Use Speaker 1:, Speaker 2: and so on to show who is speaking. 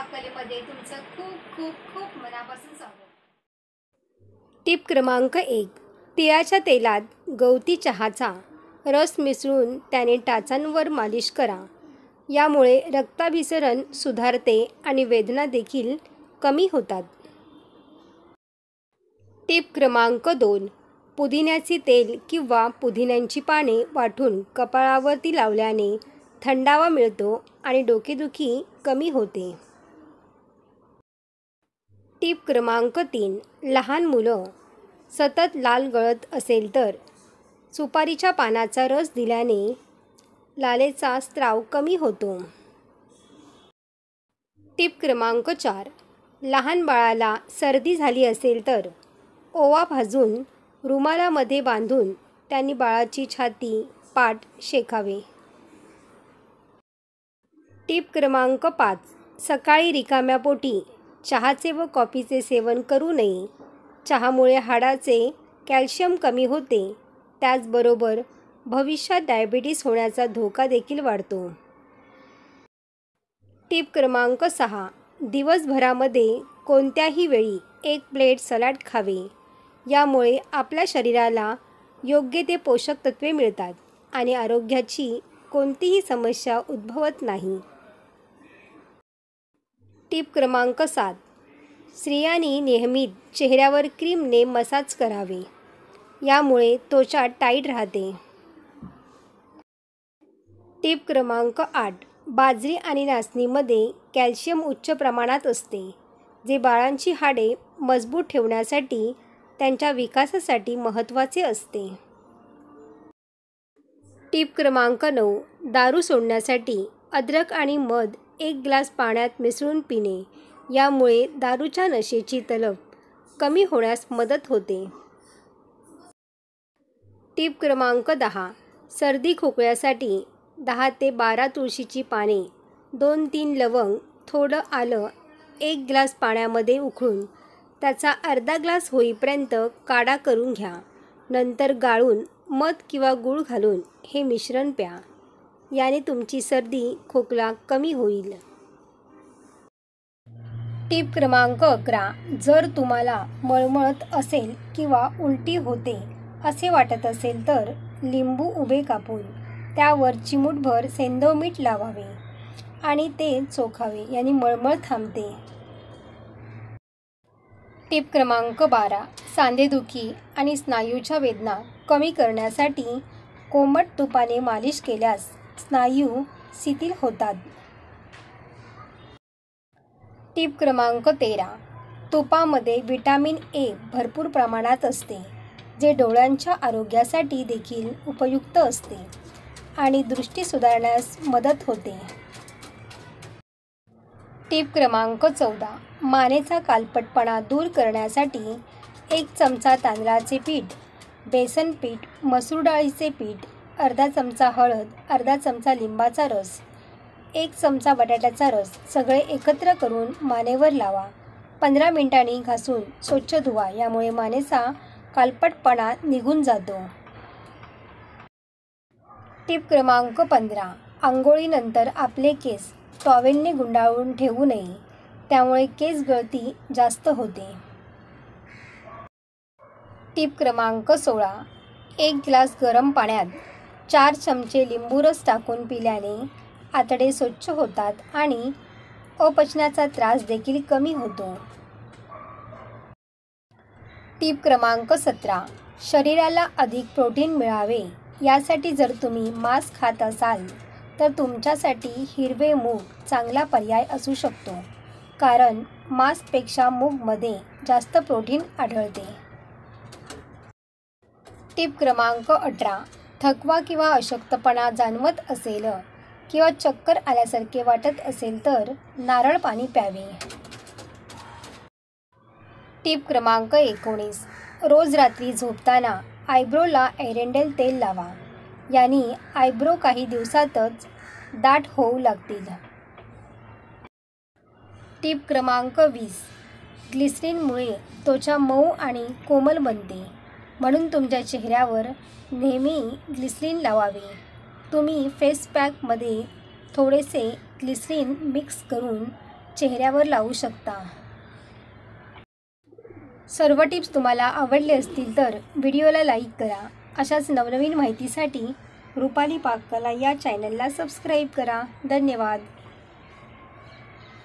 Speaker 1: पाककलेमध्ये तुमचं खूप खूप खूप मनापासून स्वागत.
Speaker 2: टिप क्रमांक 1. तिळाच्या तेलात गवती चहाचा रस मिसळून त्याने टाचांवर मालिश करा. यामुळे रक्ताभिसरण सुधारते आणि वेदना देखील कमी होतात. टिप क्रमांक 2. पुदिन्याचे तेल किंवा पुदिन्याची पाने वाटून कपाळावरती लावल्याने थंडावा मिळतो आणि डोकेदुखी कमी होते. टिप क्रमांक 3. लहान मुलं सतत लाल गळत असेल तर सुपारीच्या पानाचा रस दिल्याने लाळेचा स्त्राव कमी होतो. टिप क्रमांक 4. लहान बाळाला सर्दी झाली असेल तर ओवा भाजून रुमालामध्ये बांधून त्यांनी बाळाची छाती, पाठ शेकावे. टिप क्रमांक 5. सकाळी रिकाम्या पोटी चहाचे व कॉफीचे सेवन करू नये. चहामुळे हाडाचे कॅल्शियम कमी होते. त्याचबरोबर भविष्यात डायबिटीस होण्याचा धोका देखील वाढतो. टिप क्रमांक 6. दिवसभरामध्ये कोणत्याही वेळी 1 प्लेट सलाड खावे. यामुळे आपल्या शरीराला योग्य ते पोषक तत्वे मिळतात आणि आरोग्याची कोणतीही समस्या उद्भवत नाही. टिप क्रमांक 7. स्त्रियांनी नेहमी चेहऱ्यावर क्रीमने मसाज करावे. यामुळे त्वचा टाईट राहते. टिप क्रमांक 8. बाजरी आणि नाचणीमध्ये कॅल्शियम उच्च प्रमाणात असते, जे बाळांची हाडे मजबूत ठेवण्यासाठी त्यांच्या विकासासाठी महत्त्वाचे असते. टिप क्रमांक 9. दारू सोडण्यासाठी अद्रक आणि मध 1 ग्लास पाण्यात मिसळून पिणे. यामुळे दारूच्या नशेची तलफ कमी होण्यास मदत होते. टिप क्रमांक 10. सर्दी खोकल्यासाठी 10 ते 12 तुळशीची पाने, 2-3 लवंग, थोडं आलं 1 ग्लास पाण्यामध्ये उकळून त्याचा अर्धा ग्लास होईपर्यंत काढा करून घ्या. नंतर गाळून मध किंवा गूळ घालून हे मिश्रण प्या. याने तुमची सर्दी खोकला कमी होईल. टिप क्रमांक 11. जर तुम्हाला मळमळत असेल किंवा उलटी होते असे वाटत असेल तर लिंबू उभे कापून त्यावर चिमूटभर सेंधव मीठ लावावे आणि ते चोखावे. याने मळमळ थांबते. टिप क्रमांक 12. सांधेदुखी आणि स्नायूच्या वेदना कमी करण्यासाठी कोमट तुपाने मालिश केल्यास स्नायू शिथिल होतात. टिप क्रमांक 13. तुपामध्ये व्हिटॅमिन ए भरपूर प्रमाणात असते, जे डोळ्यांच्या आरोग्यासाठी देखील उपयुक्त असते आणि दृष्टी सुधारण्यास मदत होते. टिप क्रमांक 14. मानेचा कालपटपणा दूर करण्यासाठी 1 चमचा तांदळाचे पीठ, बेसन पीठ, मसूर डाळीचे पीठ, अर्धा चमचा हळद, अर्धा चमचा लिंबाचा रस, 1 चमचा बटाट्याचा रस सगळे एकत्र करून मानेवर लावा. 15 मिनिटांनी घासून स्वच्छ धुवा. यामुळे मानेचा कालपटपणा निघून जातो. टिप क्रमांक 15. आंघोळीनंतर आपले केस टॉवेलने गुंडाळून ठेवू नये. त्यामुळे केस गळती जास्त होते. टिप क्रमांक 16. 1 ग्लास गरम पाण्यात 4 चमचे लिंबू रस टाकून पिल्याने आतडे स्वच्छ होतात आणि अपचनाचा त्रास देखील कमी होतो. टिप क्रमांक 17. शरीराला अधिक प्रोटीन मिळावे यासाठी जर तुम्ही मांस खात असाल तर तुमच्यासाठी हिरवे मूग चांगला पर्याय असू शकतो, कारण मांसपेक्षा मूगमध्ये जास्त प्रोटीन आढळते. टिप क्रमांक 18. थकवा किंवा अशक्तपणा जाणवत असेल किंवा चक्कर आल्यासारखे वाटत असेल तर नारळ पाणी प्यावे. टिप क्रमांक 19. रोज रात्री झोपताना आयब्रोला एरंडेल तेल लावा. याने आयब्रो काही दिवसातच दाट होऊ लागतील. टिप क्रमांक 20. ग्लिसरीनमुळे त्वचा मऊ आणि कोमल बनते, म्हणून तुमच्या चेहऱ्यावर नेहमी ग्लिसरीन लावावे. तुम्ही फेस पॅकमध्ये थोडेसे ग्लिसरीन मिक्स करून चेहऱ्यावर लावू शकता. सर्व टिप्स तुम्हाला आवडले असतील तर व्हिडिओला लाईक करा. अशाच नवनवीन माहितीसाठी रुपाली पाककला या चॅनलला सबस्क्राईब करा. धन्यवाद.